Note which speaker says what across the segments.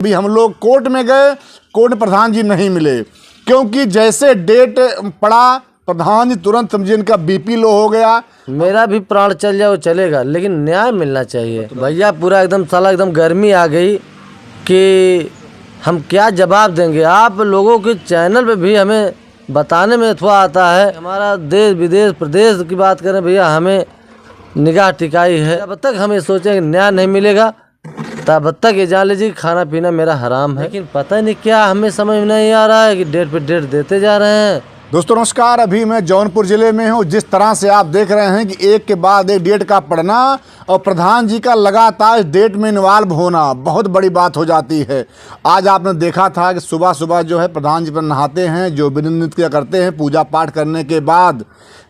Speaker 1: अभी हम लोग कोर्ट में गए, कोर्ट में प्रधान जी नहीं मिले, क्योंकि जैसे डेट पड़ा प्रधान जी तुरंत समझिए इनका बीपी लो हो गया।
Speaker 2: मेरा भी प्राण चल जाए वो चलेगा, लेकिन न्याय मिलना चाहिए भैया। पूरा एकदम साला एकदम गर्मी आ गई कि हम क्या जवाब देंगे। आप लोगों के चैनल पे भी हमें बताने में थोड़ा आता है, हमारा देश विदेश प्रदेश की बात करें भैया, हमें निगाह टिकाई है। जब तक हम ये सोचेंगे न्याय नहीं मिलेगा तब तक ये जान लीजिए खाना पीना मेरा हराम है। लेकिन पता नहीं क्या हमें समझ में नहीं आ रहा है कि डेट पे डेट देते जा रहे हैं।
Speaker 1: दोस्तों नमस्कार, अभी मैं जौनपुर ज़िले में हूँ। जिस तरह से आप देख रहे हैं कि एक के बाद एक डेट का पड़ना और प्रधान जी का लगातार डेट में इन्वॉल्व होना बहुत बड़ी बात हो जाती है। आज आपने देखा था कि सुबह सुबह जो है प्रधान जी पर नहाते हैं, जो नृत्य करते हैं, पूजा पाठ करने के बाद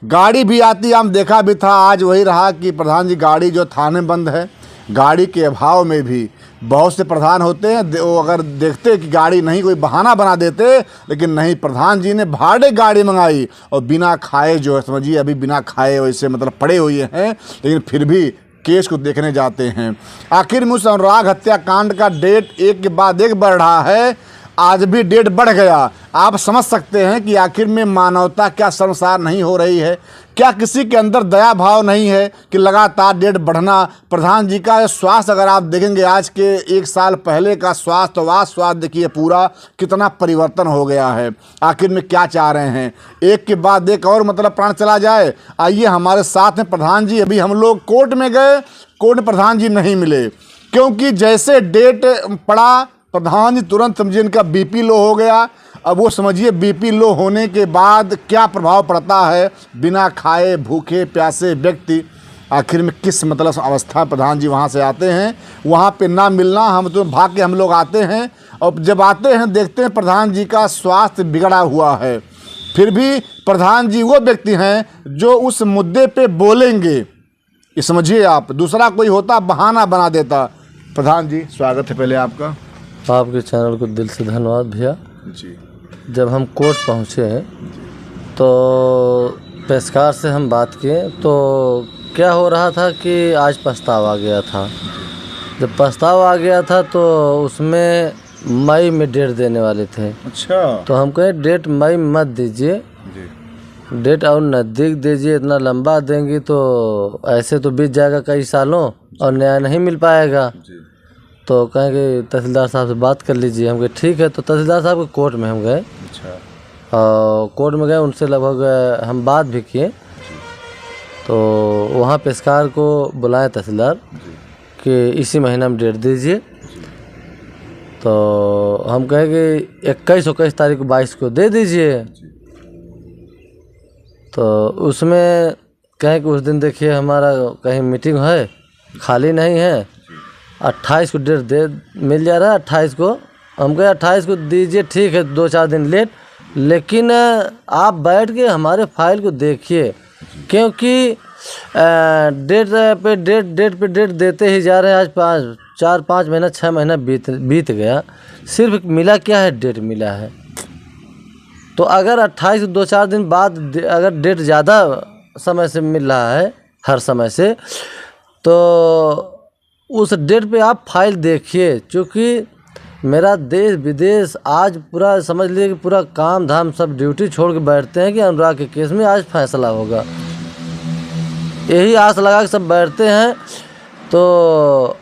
Speaker 1: गाड़ी भी आती, हम देखा भी था। आज वही रहा कि प्रधान जी गाड़ी जो थाने बंद है, गाड़ी के अभाव में भी बहुत से प्रधान होते हैं, वो अगर देखते कि गाड़ी नहीं, कोई बहाना बना देते, लेकिन नहीं, प्रधान जी ने भाड़े गाड़ी मंगाई और बिना खाए जो है समझिए अभी बिना खाए वैसे मतलब पड़े हुए हैं, लेकिन फिर भी केस को देखने जाते हैं। आखिर में उस अनुराग हत्याकांड का डेट एक के बाद एक बढ़ रहा है। आज भी डेट बढ़ गया। आप समझ सकते हैं कि आखिर में मानवता क्या शर्मसार नहीं हो रही है? क्या किसी के अंदर दया भाव नहीं है कि लगातार डेट बढ़ना? प्रधान जी का स्वास्थ्य अगर आप देखेंगे, आज के एक साल पहले का स्वास्थ्य देखिए पूरा कितना परिवर्तन हो गया है। आखिर में क्या चाह रहे हैं? एक के बाद एक और मतलब प्राण चला जाए। आइए हमारे साथ हैं प्रधान जी। अभी हम लोग कोर्ट में गए, कोर्ट में प्रधान जी नहीं मिले, क्योंकि जैसे डेट पड़ा प्रधान जी तुरंत समझिए इनका बीपी लो हो गया। अब वो समझिए बीपी लो होने के बाद क्या प्रभाव पड़ता है बिना खाए भूखे प्यासे व्यक्ति। आखिर में किस मतलब अवस्था प्रधान जी वहाँ से आते हैं, वहाँ पे ना मिलना, हम तो भाग के हम लोग आते हैं और जब आते हैं देखते हैं प्रधान जी का स्वास्थ्य बिगड़ा हुआ है। फिर भी प्रधान जी वो व्यक्ति हैं जो उस मुद्दे पे बोलेंगे। ये समझिए आप, दूसरा कोई होता बहाना बना देता। प्रधान जी स्वागत है पहले आपका।
Speaker 2: आपके चैनल को दिल से धन्यवाद भैया
Speaker 1: जी।
Speaker 2: जब हम कोर्ट पहुँचे तो पेशकार से हम बात किए तो क्या हो रहा था कि आज प्रस्ताव आ गया था। जब प्रस्ताव आ गया था तो उसमें मई में डेट देने वाले थे।
Speaker 1: अच्छा।
Speaker 2: तो हम कहे डेट मई मत दीजिए, डेट और नज़दीक दीजिए। इतना लंबा देंगी तो ऐसे तो बीत जाएगा कई सालों और न्याय नहीं मिल पाएगा। तो कहें कि तहसीलदार साहब से बात कर लीजिए। हम कहे ठीक है। तो तहसीलदार साहब के कोर्ट में हम गए। अच्छा। और कोर्ट में गए, उनसे लगभग हम बात भी किए। तो वहाँ पेशकार को बुलाए तहसीलदार कि इसी महीना में डेट दीजिए। तो हम कहे कि 21 तारीख को 22 को दे दीजिए। तो उसमें कहें कि उस दिन देखिए हमारा कहीं मीटिंग है, खाली नहीं है। 28 को डेट दे मिल जा रहा है। 28 को हम कहे 28 को दीजिए, ठीक है 2-4 दिन लेट, लेकिन आप बैठ के हमारे फाइल को देखिए, क्योंकि डेट पे डेट देते ही जा रहे हैं। आज 4-5 महीना 6 महीना बीत गया, सिर्फ मिला क्या है? डेट मिला है। तो अगर 28 2-4 दिन बाद अगर डेट ज़्यादा समय से मिल रहा है हर समय से, तो उस डेट पे आप फाइल देखिए। क्योंकि मेरा देश विदेश आज पूरा समझ लीजिए कि पूरा काम धाम सब ड्यूटी छोड़ के बैठते हैं कि अनुराग के केस में आज फैसला होगा। यही आस लगा के सब बैठते हैं। तो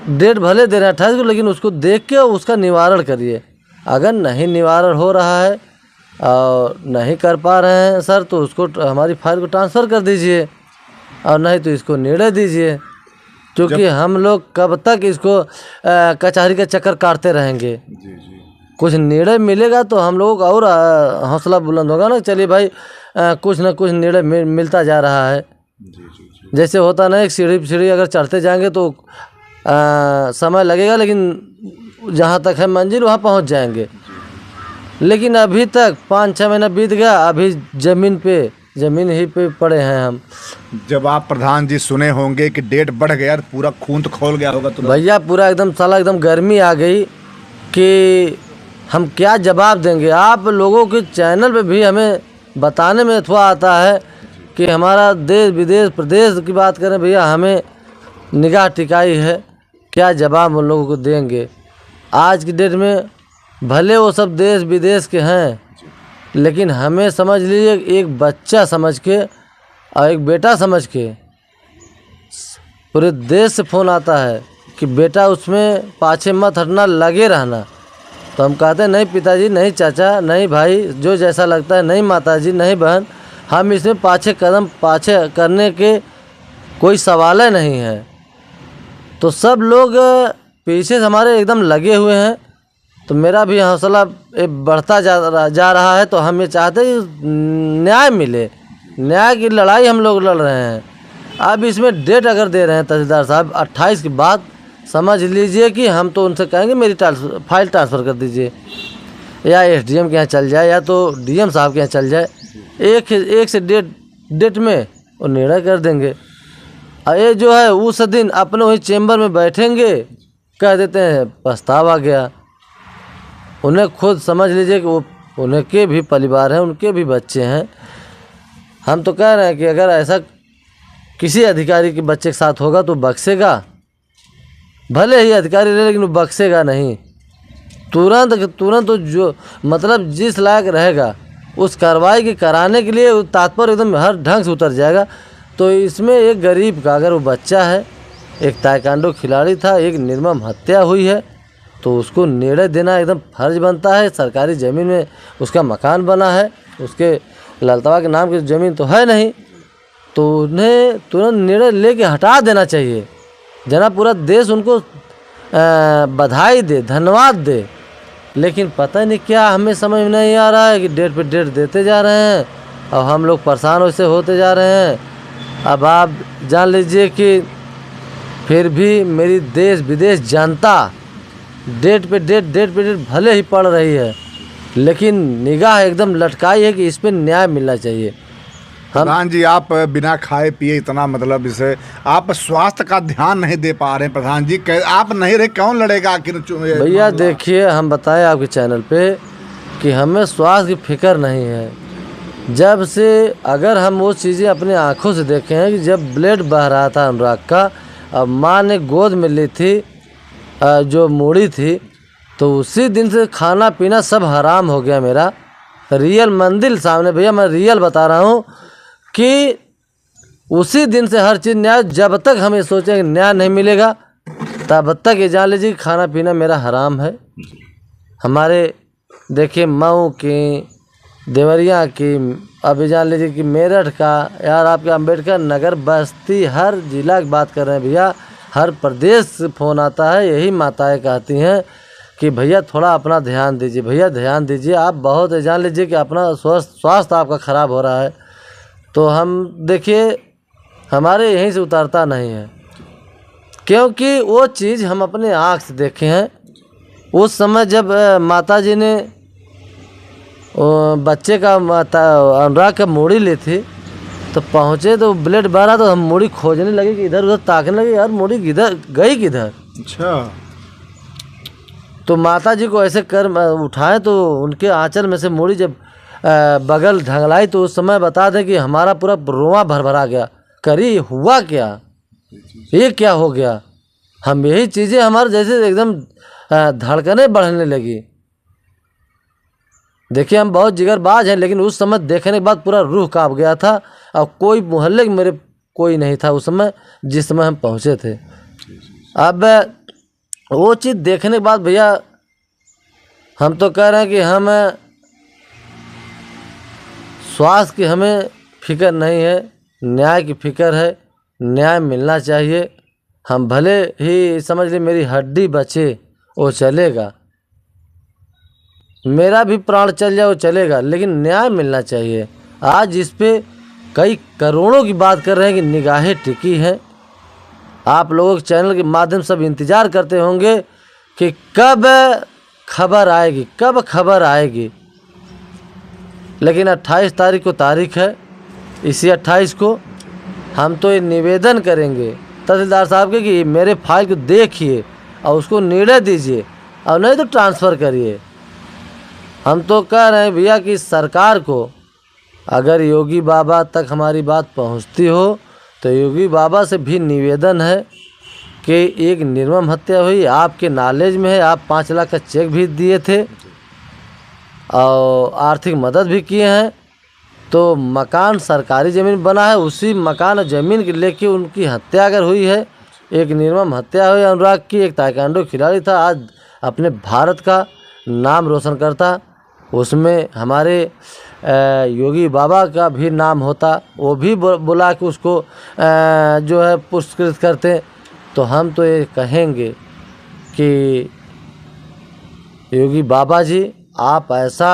Speaker 2: डेट भले दे रहे हैं 28 को, लेकिन उसको देख के उसका निवारण करिए। अगर नहीं निवारण हो रहा है और नहीं कर पा रहे हैं सर, तो उसको हमारी फाइल को ट्रांसफ़र कर दीजिए, और नहीं तो इसको निर्णय दीजिए। क्योंकि हम लोग कब तक इसको कचहरी के चक्कर काटते रहेंगे। कुछ निर्णय मिलेगा तो हम लोगों का और हौसला बुलंद होगा ना। चलिए भाई, कुछ ना कुछ निर्णय मिलता जा रहा है। जैसे होता ना, एक सीढ़ी अगर चढ़ते जाएंगे तो समय लगेगा, लेकिन जहाँ तक है मंजिल वहाँ पहुँच जाएंगे। लेकिन अभी तक 5-6 महीना बीत गया, अभी ज़मीन ही पे पड़े हैं हम।
Speaker 1: जब आप प्रधान जी सुने होंगे कि डेट बढ़ गया, पूरा खून तो खोल गया होगा। तो
Speaker 2: भैया पूरा एकदम साला एकदम गर्मी आ गई कि हम क्या जवाब देंगे। आप लोगों के चैनल पे भी हमें बताने में थोड़ा आता है कि हमारा देश विदेश प्रदेश की बात करें भैया, हमें निगाह टिकाई है। क्या जवाब उन लोगों को देंगे? आज की डेट में भले वो सब देश विदेश के हैं, लेकिन हमें समझ लीजिए एक बच्चा समझ के और एक बेटा समझ के पूरे देश से फ़ोन आता है कि बेटा उसमें पाछे मत हटना, लगे रहना। तो हम कहते हैं नहीं पिताजी, नहीं चाचा, नहीं भाई, जो जैसा लगता है, नहीं माताजी, नहीं बहन, हम इसमें कदम पाछे करने के कोई सवाल ही नहीं है। तो सब लोग पीछे से हमारे एकदम लगे हुए हैं। तो मेरा भी हौसला बढ़ता जा रहा है। तो हम ये चाहते हैं कि न्याय मिले, न्याय की लड़ाई हम लोग लड़ रहे हैं। अब इसमें डेट अगर दे रहे हैं तहसीलदार साहब 28 के बाद, समझ लीजिए कि हम तो उनसे कहेंगे मेरी फाइल ट्रांसफ़र कर दीजिए, या एसडीएम के यहाँ चल जाए, या तो डीएम साहब के यहाँ चल जाए। एक से डेट में वो निर्णय कर देंगे। और ये जो है उस दिन अपने वही चेम्बर में बैठेंगे, कह देते हैं प्रस्ताव आ गया। उन्हें खुद समझ लीजिए कि वो उनके भी परिवार हैं, उनके भी बच्चे हैं। हम तो कह रहे हैं कि अगर ऐसा किसी अधिकारी के बच्चे के साथ होगा तो बख्शेगा, भले ही अधिकारी रहे लेकिन वो बख्शेगा नहीं। तुरंत तो जो मतलब जिस लायक रहेगा उस कार्रवाई के कराने के लिए तात्पर्य एकदम हर ढंग से उतर जाएगा। तो इसमें एक गरीब का अगर वो बच्चा है, एक ताइक्वांडो खिलाड़ी था, एक निर्मम हत्या हुई है, तो उसको निर्णय देना एकदम फर्ज बनता है। सरकारी ज़मीन में उसका मकान बना है, उसके ललतवा के नाम की ज़मीन तो है नहीं, तो उन्हें तुरंत निर्णय लेके हटा देना चाहिए। जना पूरा देश उनको बधाई दे, धन्यवाद दे। लेकिन पता नहीं क्या हमें समझ में नहीं आ रहा है कि डेट पे डेट देते जा रहे हैं और हम लोग परेशान वैसे होते जा रहे हैं। अब आप जान लीजिए कि फिर भी मेरी देश विदेश जनता डेट पे डेट भले ही पड़ रही है, लेकिन निगाह एकदम लटकाई है कि इस पे न्याय मिलना चाहिए।
Speaker 1: प्रधान जी, आप बिना खाए पिए इतना मतलब इसे आप स्वास्थ्य का ध्यान नहीं दे पा रहे हैं। प्रधान जी आप नहीं रहे, कौन लड़ेगा आखिर?
Speaker 2: भैया देखिए, हम बताएं आपके चैनल पे कि हमें स्वास्थ्य की फिक्र नहीं है। जब से अगर हम वो चीज़ें अपनी आँखों से देखे हैं कि जब ब्लड बह रहा था अनुराग का, अब माँ ने गोद में ली थी जो मूड़ी थी, तो उसी दिन से खाना पीना सब हराम हो गया मेरा। रियल मंदिर सामने, भैया मैं रियल बता रहा हूँ कि उसी दिन से हर चीज़ न्याय, जब तक हम ये सोचेंगे न्याय नहीं मिलेगा तब तक ये जान लीजिए खाना पीना मेरा हराम है। हमारे देखिए मऊ की, देवरिया की, अभी जान लीजिए कि मेरठ का, यार आपके अम्बेडकर नगर, बस्ती, हर जिला की बात कर रहे हैं भैया। हर प्रदेश से फ़ोन आता है, यही माताएं कहती हैं कि भैया थोड़ा अपना ध्यान दीजिए, भैया ध्यान दीजिए। आप बहुत जान लीजिए कि अपना स्वास्थ्य आपका ख़राब हो रहा है। तो हम देखिए हमारे यहीं से उतरता नहीं है, क्योंकि वो चीज़ हम अपने आँख से देखे हैं। उस समय जब माता जी ने बच्चे का अनुराग का मूड़ी ली थी, तो पहुँचे तो ब्लड बह रहा, तो हम मूड़ी खोजने लगे कि इधर उधर ताकने लगे, यार मूड़ी किधर गई, किधर।
Speaker 1: अच्छा। तो
Speaker 2: माता जी को ऐसे कर उठाए तो उनके आंचल में से मूड़ी जब बगल ढंगलाई, तो उस समय बता दें कि हमारा पूरा रोआ भरभरा गया। करी हुआ क्या, ये क्या हो गया? हम यही चीज़ें हमारे जैसे एकदम धड़कनें बढ़ने लगी। देखिए हम बहुत जिगरबाज हैं, लेकिन उस समय देखने के बाद पूरा रूह कांप गया था। और कोई मोहल्ले के मेरे कोई नहीं था उस समय, जिस समय हम पहुँचे थे। अब वो चीज़ देखने के बाद भैया हम तो कह रहे हैं कि हम स्वास्थ्य की हमें फिक्र नहीं है, न्याय की फिक्र है। न्याय मिलना चाहिए। हम भले ही समझ लीजिए मेरी हड्डी बचे वो चलेगा, मेरा भी प्राण चल जाए वो चलेगा, लेकिन न्याय मिलना चाहिए। आज इस पे कई करोड़ों की बात कर रहे हैं कि निगाहें टिकी हैं। आप लोगों के चैनल के माध्यम से सब इंतज़ार करते होंगे कि कब खबर आएगी, कब खबर आएगी। लेकिन 28 तारीख को तारीख है, इसी 28 को हम तो ये निवेदन करेंगे तहसीलदार साहब के कि मेरे फाइल को देखिए और उसको निर्णय दीजिए, और नहीं तो ट्रांसफ़र करिए। हम तो कह रहे हैं भैया कि सरकार को अगर योगी बाबा तक हमारी बात पहुंचती हो तो योगी बाबा से भी निवेदन है कि एक निर्मम हत्या हुई, आपके नॉलेज में है, आप 5 लाख का चेक भी दिए थे और आर्थिक मदद भी किए हैं। तो मकान सरकारी ज़मीन बना है, उसी मकान और ज़मीन के लेके उनकी हत्या अगर हुई है, एक निर्मम हत्या हुई अनुराग की। एक ताइक्वांडो खिलाड़ी था, आज अपने भारत का नाम रोशन करता, उसमें हमारे योगी बाबा का भी नाम होता, वो भी बुला के उसको जो है पुरस्कृत करते। तो हम तो ये कहेंगे कि योगी बाबा जी आप ऐसा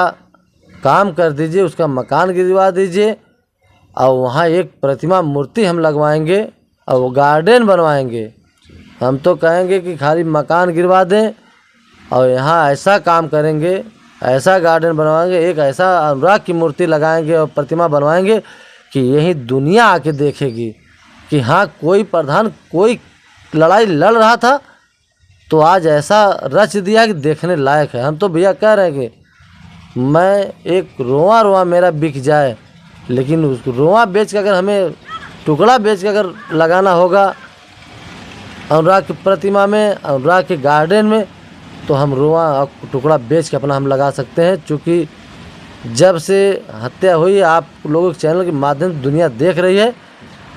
Speaker 2: काम कर दीजिए, उसका मकान गिरवा दीजिए और वहाँ एक प्रतिमा मूर्ति हम लगवाएंगे और वो गार्डन बनवाएंगे। हम तो कहेंगे कि खाली मकान गिरवा दें और यहाँ ऐसा काम करेंगे, ऐसा गार्डन बनवाएंगे, एक ऐसा अनुराग की मूर्ति लगाएंगे और प्रतिमा बनवाएंगे कि यही दुनिया आके देखेगी कि हाँ कोई प्रधान कोई लड़ाई लड़ रहा था तो आज ऐसा रच दिया कि देखने लायक है। हम तो भैया कह रहे हैं कि मैं एक रोआ रोआ मेरा बिक जाए, लेकिन उस रोआ बेच के अगर हमें टुकड़ा बेच के अगर लगाना होगा अनुराग की प्रतिमा में, अनुराग के गार्डन में, तो हम रोआ टुकड़ा बेच के अपना हम लगा सकते हैं। चूँकि जब से हत्या हुई आप लोगों के चैनल के माध्यम से दुनिया देख रही है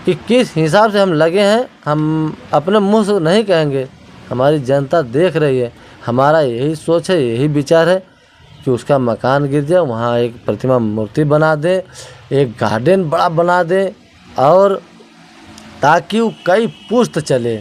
Speaker 2: कि किस हिसाब से हम लगे हैं। हम अपने मुंह से नहीं कहेंगे, हमारी जनता देख रही है। हमारा यही सोच है, यही विचार है कि उसका मकान गिर जाए, वहाँ एक प्रतिमा मूर्ति बना दें, एक गार्डन बड़ा बना दें और ताकि वो कई पुश्त चले।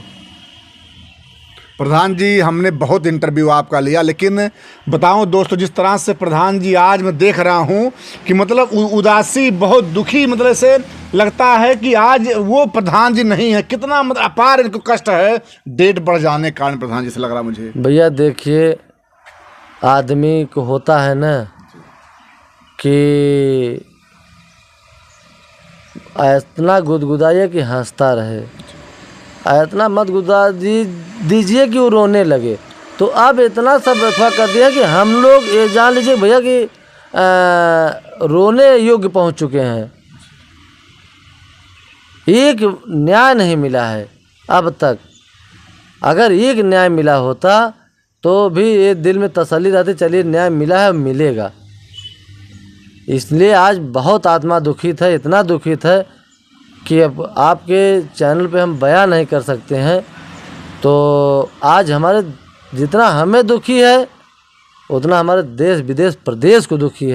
Speaker 1: प्रधान जी हमने बहुत इंटरव्यू आपका लिया, लेकिन बताऊं दोस्तों जिस तरह से प्रधान जी आज मैं देख रहा हूं कि मतलब उदासी, बहुत दुखी, मतलब से लगता है कि आज वो प्रधान जी नहीं है। कितना मतलब अपार इनको कष्ट है डेट बढ़ जाने के कारण। प्रधान जी से लग रहा मुझे।
Speaker 2: भैया देखिए आदमी को होता है ना कि इतना गुदगुदाइए कि हंसता रहे, इतना मत गुदा दीजिए कि वो रोने लगे। तो अब इतना सब रफा कर दिया कि हम लोग ये जान लीजिए भैया कि रोने योग्य पहुंच चुके हैं। एक न्याय नहीं मिला है अब तक। अगर एक न्याय मिला होता तो भी ये दिल में तसल्ली रहती, चलिए न्याय मिला है, मिलेगा। इसलिए आज बहुत आत्मा दुखित है, इतना दुखित है कि अब आपके चैनल पे हम बयान नहीं कर सकते हैं। तो आज हमारे जितना हमें दुखी है उतना हमारे देश विदेश प्रदेश को दुखी है।